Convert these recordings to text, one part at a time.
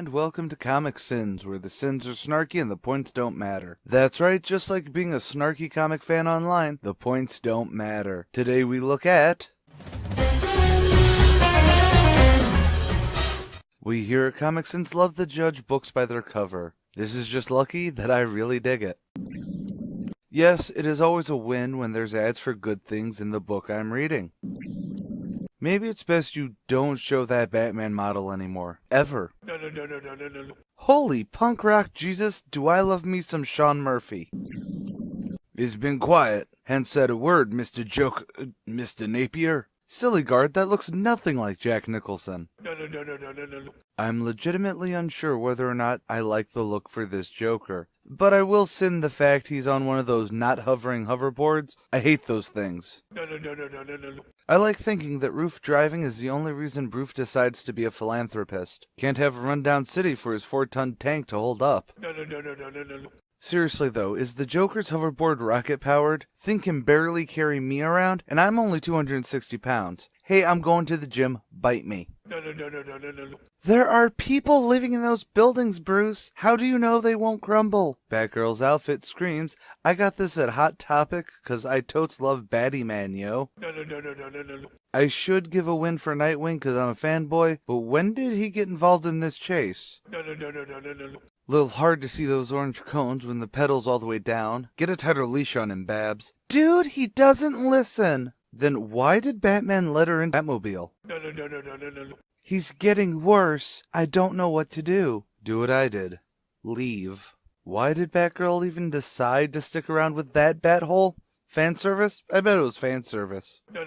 And welcome to ComicSins, where the sins are snarky and the points don't matter. That's right, just like being a snarky comic fan online, the points don't matter. Today we look at... We here at ComicSins love to judge books by their cover. This is just lucky that I really dig it. Yes, it is always a win when there's ads for good things in the book I'm reading. Maybe it's best you don't show that Batman model anymore. Ever. No. Holy punk rock Jesus, do I love me some Sean Murphy. He's been quiet. Hadn't said a word, Mr. Napier. Silly guard, that looks nothing like Jack Nicholson. No. I'm legitimately unsure whether or not I like the look for this Joker. But I will sin the fact he's on one of those not hovering hoverboards. I hate those things. No. I like thinking that Roof driving is the only reason Roof decides to be a philanthropist. Can't have a rundown city for his 4-ton tank to hold up. No. Seriously though, is the Joker's hoverboard rocket-powered? Think can barely carry me around, and I'm only 260 pounds. Hey, I'm going to the gym, bite me. No. There are people living in those buildings, Bruce. How do you know they won't crumble? Batgirl's outfit screams, I got this at Hot Topic, cause I totes love Batty Man, yo. No. I should give a win for Nightwing cause I'm a fanboy, but when did he get involved in this chase? No. Little hard to see those orange cones when the pedal's all the way down. Get a tighter leash on him, Babs. Dude, he doesn't listen. Then why did Batman let her in Batmobile? No. He's getting worse. I don't know what to do. Do what I did. Leave. Why did Batgirl even decide to stick around with that bat hole? Fan service? I bet it was fan service. No.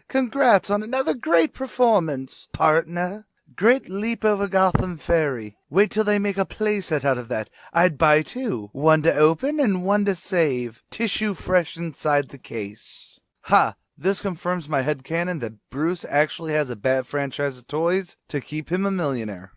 Congrats on another great performance, partner. Great leap over Gotham Ferry. Wait till they make a playset out of that. I'd buy two. One to open and one to save. Tissue fresh inside the case. Ha! This confirms my headcanon that Bruce actually has a Bat franchise of toys to keep him a millionaire.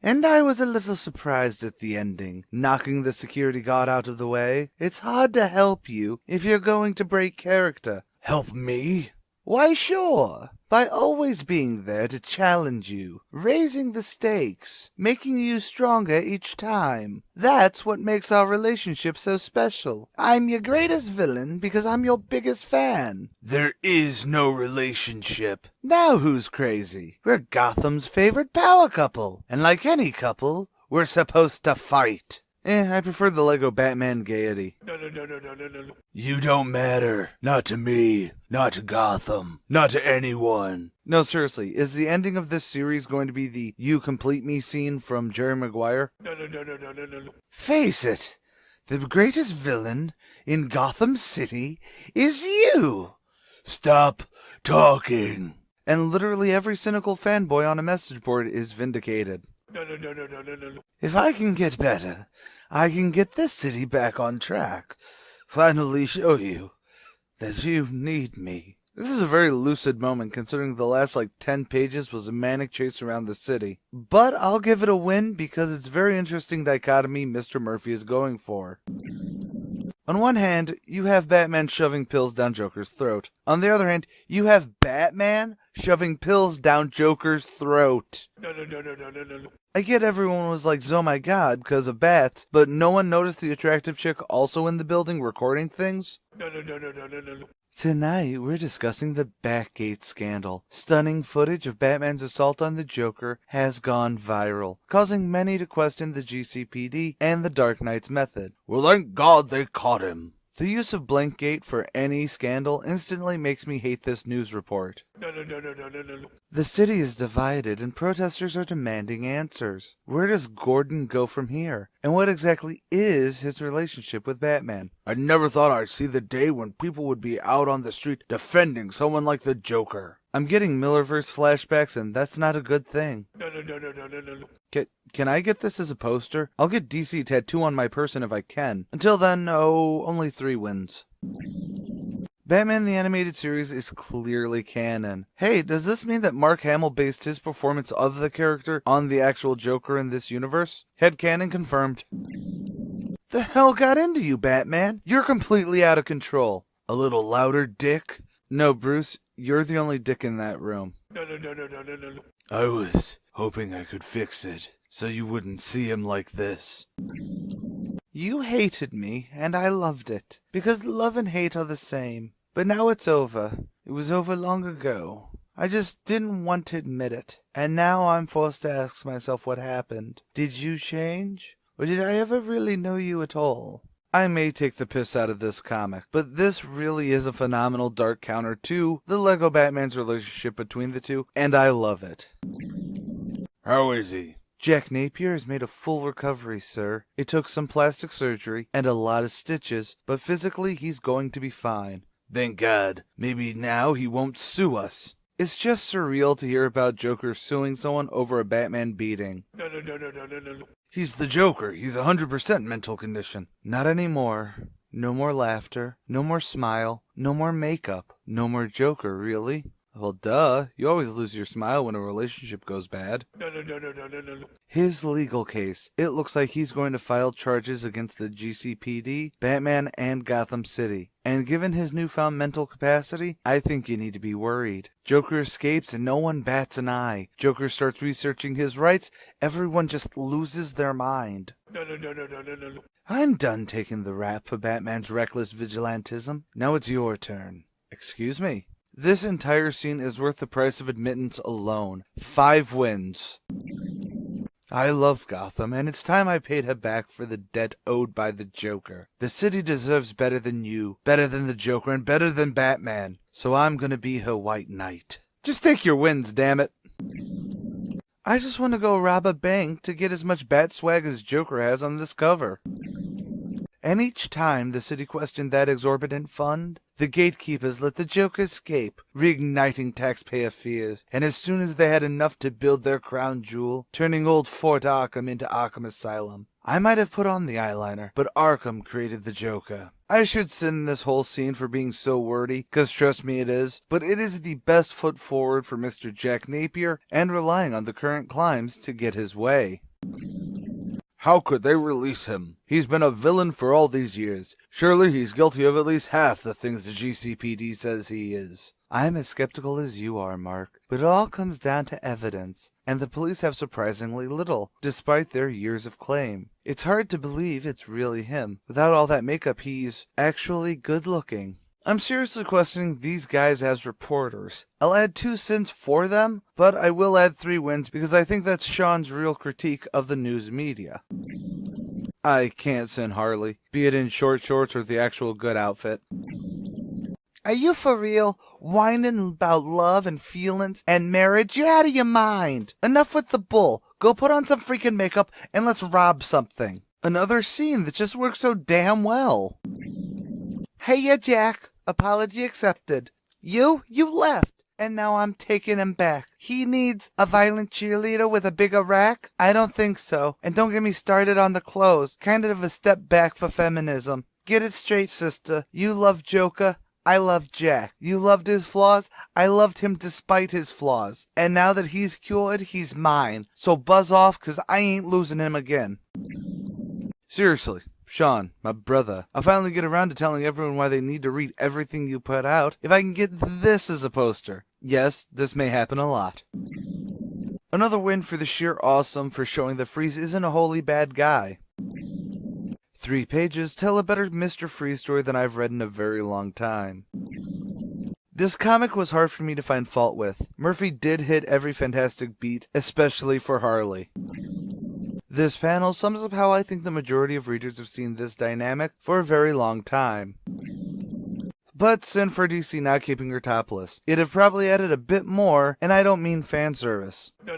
And I was a little surprised at the ending, knocking the security guard out of the way. It's hard to help you if you're going to break character. Help me? Why, sure. By always being there to challenge you, raising the stakes, making you stronger each time. That's what makes our relationship so special. I'm your greatest villain because I'm your biggest fan. There is no relationship. Now who's crazy? We're Gotham's favorite power couple. And like any couple, we're supposed to fight. I prefer the Lego Batman gaiety. No. You don't matter. Not to me. Not to Gotham. Not to anyone. No, seriously, is the ending of this series going to be the You Complete Me scene from Jerry Maguire? No. Face it. The greatest villain in Gotham City is you. Stop talking. And literally every cynical fanboy on a message board is vindicated. No. If I can get better, I can get this city back on track. Finally show you that you need me. This is a very lucid moment considering the last 10 pages was a manic chase around the city. But I'll give it a win because it's a very interesting dichotomy Mr. Murphy is going for. On one hand, you have Batman shoving pills down Joker's throat. On the other hand, you have Batman shoving pills down Joker's throat. No. I get everyone was like, oh my god, because of bats, but no one noticed the attractive chick also in the building recording things? No. Tonight, we're discussing the Batgate scandal. Stunning footage of Batman's assault on the Joker has gone viral, causing many to question the GCPD and the Dark Knight's method. Well, thank God they caught him. The use of Blankgate for any scandal instantly makes me hate this news report. No. The city is divided and protesters are demanding answers. Where does Gordon go from here? And what exactly is his relationship with Batman? I never thought I'd see the day when people would be out on the street defending someone like the Joker. I'm getting Millerverse flashbacks and that's not a good thing. No. Can I get this as a poster? I'll get DC tattoo on my person if I can. Until then, only 3 wins. Batman the Animated Series is clearly canon. Hey, does this mean that Mark Hamill based his performance of the character on the actual Joker in this universe? Headcanon confirmed. The hell got into you, Batman? You're completely out of control. A little louder, dick? No, Bruce, You're the only dick in that room. No. I was hoping I could fix it, so you wouldn't see him like this. You hated me, and I loved it, because love and hate are the same. But now it's over. It was over long ago. I just didn't want to admit it, and now I'm forced to ask myself what happened. Did you change? Or did I ever really know you at all? I may take the piss out of this comic, but this really is a phenomenal dark counter to the Lego Batman's relationship between the two, and I love it. How is he? Jack Napier has made a full recovery, sir. It took some plastic surgery and a lot of stitches, but physically he's going to be fine. Thank God. Maybe now he won't sue us. It's just surreal to hear about Joker suing someone over a Batman beating. No. He's the Joker. He's 100% mental condition. Not anymore. No more laughter. No more smile. No more makeup. No more Joker, really? Well, duh. You always lose your smile when a relationship goes bad. No. His legal case. It looks like he's going to file charges against the GCPD, Batman, and Gotham City. And given his newfound mental capacity, I think you need to be worried. Joker escapes and no one bats an eye. Joker starts researching his rights. Everyone just loses their mind. No. I'm done taking the rap for Batman's reckless vigilantism. Now it's your turn. Excuse me. This entire scene is worth the price of admittance alone. 5 wins. I love Gotham, and it's time I paid her back for the debt owed by the Joker. The city deserves better than you, better than the Joker, and better than Batman. So I'm gonna be her White Knight. Just take your wins, damn it. I just want to go rob a bank to get as much bat swag as Joker has on this cover. And each time the city questioned that exorbitant fund, the gatekeepers let the Joker escape, reigniting taxpayer fears, and as soon as they had enough to build their crown jewel, turning old Fort Arkham into Arkham Asylum. I might have put on the eyeliner, but Arkham created the Joker. I should send this whole scene for being so wordy, cause trust me it is, but it is the best foot forward for Mr. Jack Napier, and relying on the current climbs to get his way. How could they release him? He's been a villain for all these years. Surely he's guilty of at least half the things the GCPD says he is. I'm as skeptical as you are, Mark, but it all comes down to evidence, and the police have surprisingly little, despite their years of claim. It's hard to believe it's really him. Without all that makeup, he's actually good-looking. I'm seriously questioning these guys as reporters. I'll add 2 cents for them, but I will add 3 wins because I think that's Sean's real critique of the news media. I can't send Harley, be it in short shorts or the actual good outfit. Are you for real? Whining about love and feelings and marriage? You're out of your mind. Enough with the bull. Go put on some freaking makeup and let's rob something. Another scene that just works so damn well. Hey, Jack. Apology accepted. You left, and now I'm taking him back. He needs a violent cheerleader with a bigger rack? I don't think so. And don't get me started on the clothes. Kind of a step back for feminism. Get it straight, sister. You love Joker. I love Jack. You loved his flaws. I loved him despite his flaws. And now that he's cured, he's mine. So buzz off, 'cause I ain't losing him again. Seriously. Sean, my brother, I'll finally get around to telling everyone why they need to read everything you put out if I can get this as a poster. Yes, this may happen a lot. Another win for the sheer awesome for showing that Freeze isn't a wholly bad guy. 3 pages tell a better Mr. Freeze story than I've read in a very long time. This comic was hard for me to find fault with. Murphy did hit every fantastic beat, especially for Harley. This panel sums up how I think the majority of readers have seen this dynamic for a very long time. But sin for DC not keeping her topless. It'd have probably added a bit more, and I don't mean fan service. No.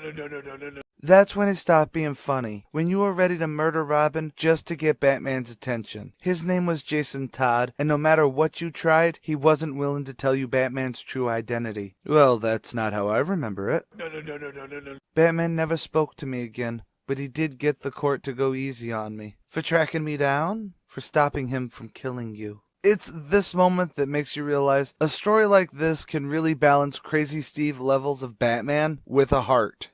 That's when it stopped being funny. When you were ready to murder Robin just to get Batman's attention. His name was Jason Todd, and no matter what you tried, he wasn't willing to tell you Batman's true identity. Well, that's not how I remember it. No. Batman never spoke to me again. But he did get the court to go easy on me. For tracking me down? For stopping him from killing you. It's this moment that makes you realize a story like this can really balance Crazy Steve levels of Batman with a heart.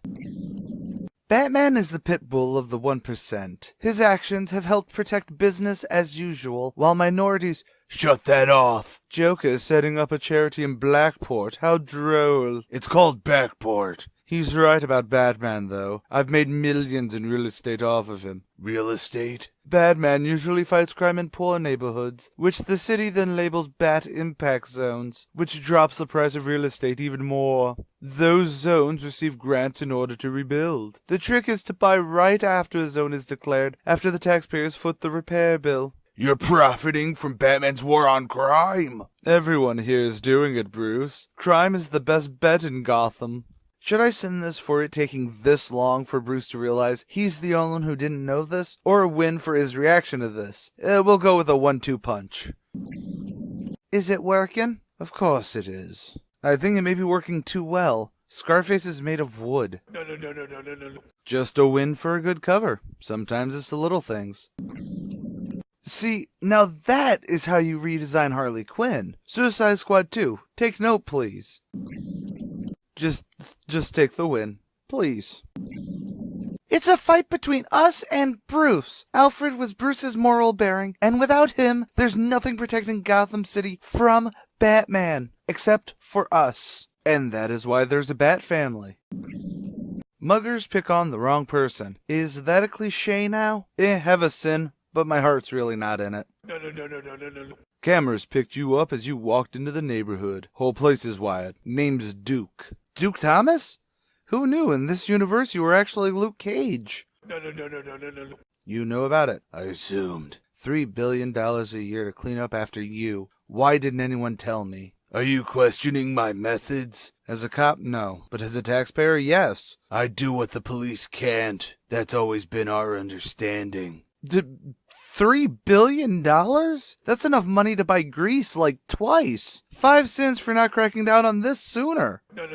Batman is the pit bull of the 1%. His actions have helped protect business as usual, while minorities— Shut that off! Joker is setting up a charity in Blackport. How droll. It's called Backport. He's right about Batman, though. I've made millions in real estate off of him. Real estate? Batman usually fights crime in poor neighborhoods, which the city then labels Bat Impact Zones, which drops the price of real estate even more. Those zones receive grants in order to rebuild. The trick is to buy right after a zone is declared, after the taxpayers foot the repair bill. You're profiting from Batman's war on crime. Everyone here is doing it, Bruce. Crime is the best bet in Gotham. Should I send this for it taking this long for Bruce to realize he's the only one who didn't know this, or a win for his reaction to this? We'll go with a 1-2 punch. Is it working? Of course it is. I think it may be working too well. Scarface is made of wood. No. Just a win for a good cover. Sometimes it's the little things. See, now that is how you redesign Harley Quinn. Suicide Squad 2. Take note, please. Just take the win, please. It's a fight between us and Bruce. Alfred was Bruce's moral bearing, and without him, there's nothing protecting Gotham City from Batman, except for us. And that is why there's a Bat family. Muggers pick on the wrong person. Is that a cliche now? Have a sin, but my heart's really not in it. No. Cameras picked you up as you walked into the neighborhood. Whole place is wired. Name's Duke. Duke Thomas? Who knew in this universe you were actually Luke Cage? No. You know about it, I assumed. $3 billion a year to clean up after you. Why didn't anyone tell me? Are you questioning my methods? As a cop, no. But as a taxpayer, yes. I do what the police can't. That's always been our understanding. $3 billion? That's enough money to buy Grease like twice. 5 cents for not cracking down on this sooner. No.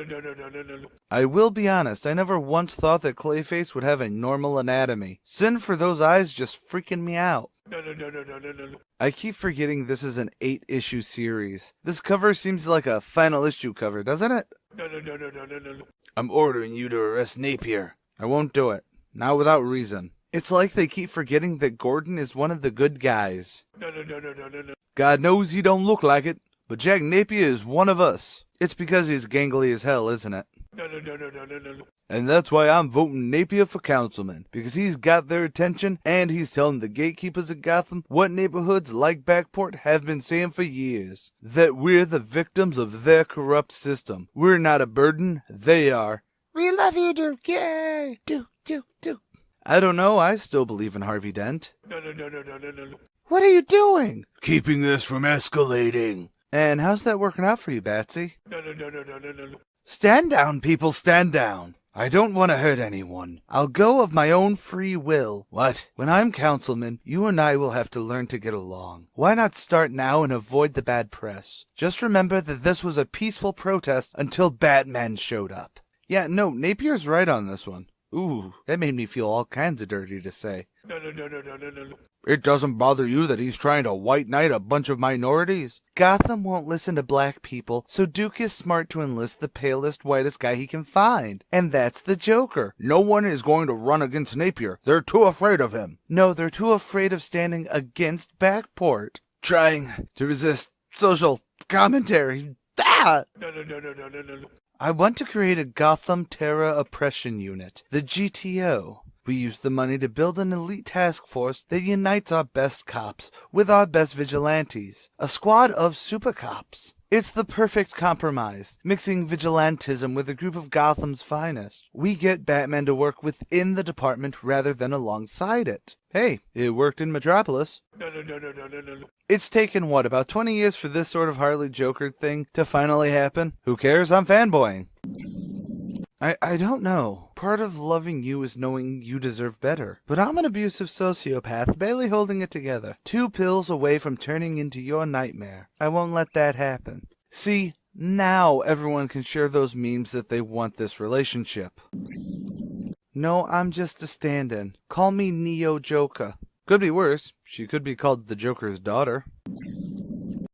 I will be honest, I never once thought that Clayface would have a normal anatomy. Sin for those eyes just freaking me out. No. I keep forgetting this is an 8-issue series. This cover seems like a final issue cover, doesn't it? No. I'm ordering you to arrest Napier. I won't do it. Not without reason. It's like they keep forgetting that Gordon is one of the good guys. No. God knows he don't look like it, but Jack Napier is one of us. It's because he's gangly as hell, isn't it? No. And that's why I'm voting Napier for councilman, because he's got their attention, and he's telling the gatekeepers of Gotham what neighborhoods like Backport have been saying for years. That we're the victims of their corrupt system. We're not a burden, they are. We love you, Duke, yay! Duke. I don't know, I still believe in Harvey Dent. No. What are you doing? Keeping this from escalating. And how's that working out for you, Batsy? No. Stand down, people, stand down. I don't want to hurt anyone. I'll go of my own free will. What? When I'm councilman, you and I will have to learn to get along. Why not start now and avoid the bad press? Just remember that this was a peaceful protest until Batman showed up. Yeah, no, Napier's right on this one. Ooh, that made me feel all kinds of dirty to say. No. It doesn't bother you that he's trying to white knight a bunch of minorities? Gotham won't listen to black people, so Duke is smart to enlist the palest, whitest guy he can find. And that's the Joker. No one is going to run against Napier. They're too afraid of him. No, they're too afraid of standing against Backport. Trying to resist social commentary. Ah! No. I want to create a Gotham Terra Oppression Unit, the GTO. We use the money to build an elite task force that unites our best cops with our best vigilantes, a squad of super cops. It's the perfect compromise, mixing vigilantism with a group of Gotham's finest. We get Batman to work within the department rather than alongside it. Hey, it worked in Metropolis. No. It's taken, what, about 20 years for this sort of Harley Joker thing to finally happen? Who cares? I'm fanboying. I don't know. Part of loving you is knowing you deserve better. But I'm an abusive sociopath, barely holding it together. 2 pills away from turning into your nightmare. I won't let that happen. See, now everyone can share those memes that they want this relationship. No, I'm just a stand-in. Call me Neo Joker. Could be worse. She could be called the Joker's daughter.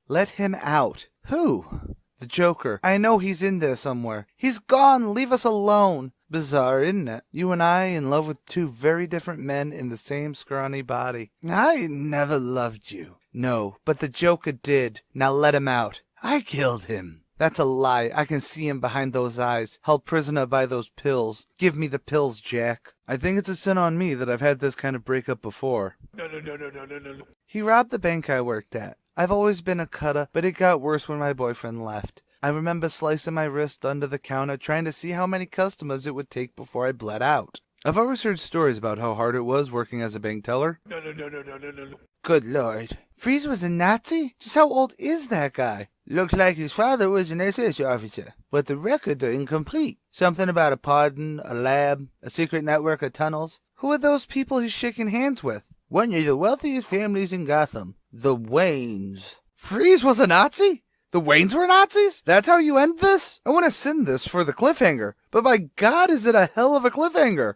Let him out. Who? The Joker. I know he's in there somewhere. He's gone. Leave us alone. Bizarre, isn't it? You and I in love with two very different men in the same scrawny body. I never loved you. No, but the Joker did. Now let him out. I killed him. That's a lie. I can see him behind those eyes, held prisoner by those pills. Give me the pills, Jack. I think it's a sin on me that I've had this kind of breakup before. No. He robbed the bank I worked at. I've always been a cutter, but it got worse when my boyfriend left. I remember slicing my wrist under the counter, trying to see how many customers it would take before I bled out. I've always heard stories about how hard it was working as a bank teller. No. Good Lord. Freeze was a Nazi? Just how old is that guy? Looks like his father was an SS officer, but the records are incomplete. Something about a pardon, a lab, a secret network of tunnels. Who are those people he's shaking hands with? One of the wealthiest families in Gotham. The Waynes. Freeze was a Nazi? The Waynes were Nazis? That's how you end this? I want to send this for the cliffhanger, but by God, is it a hell of a cliffhanger.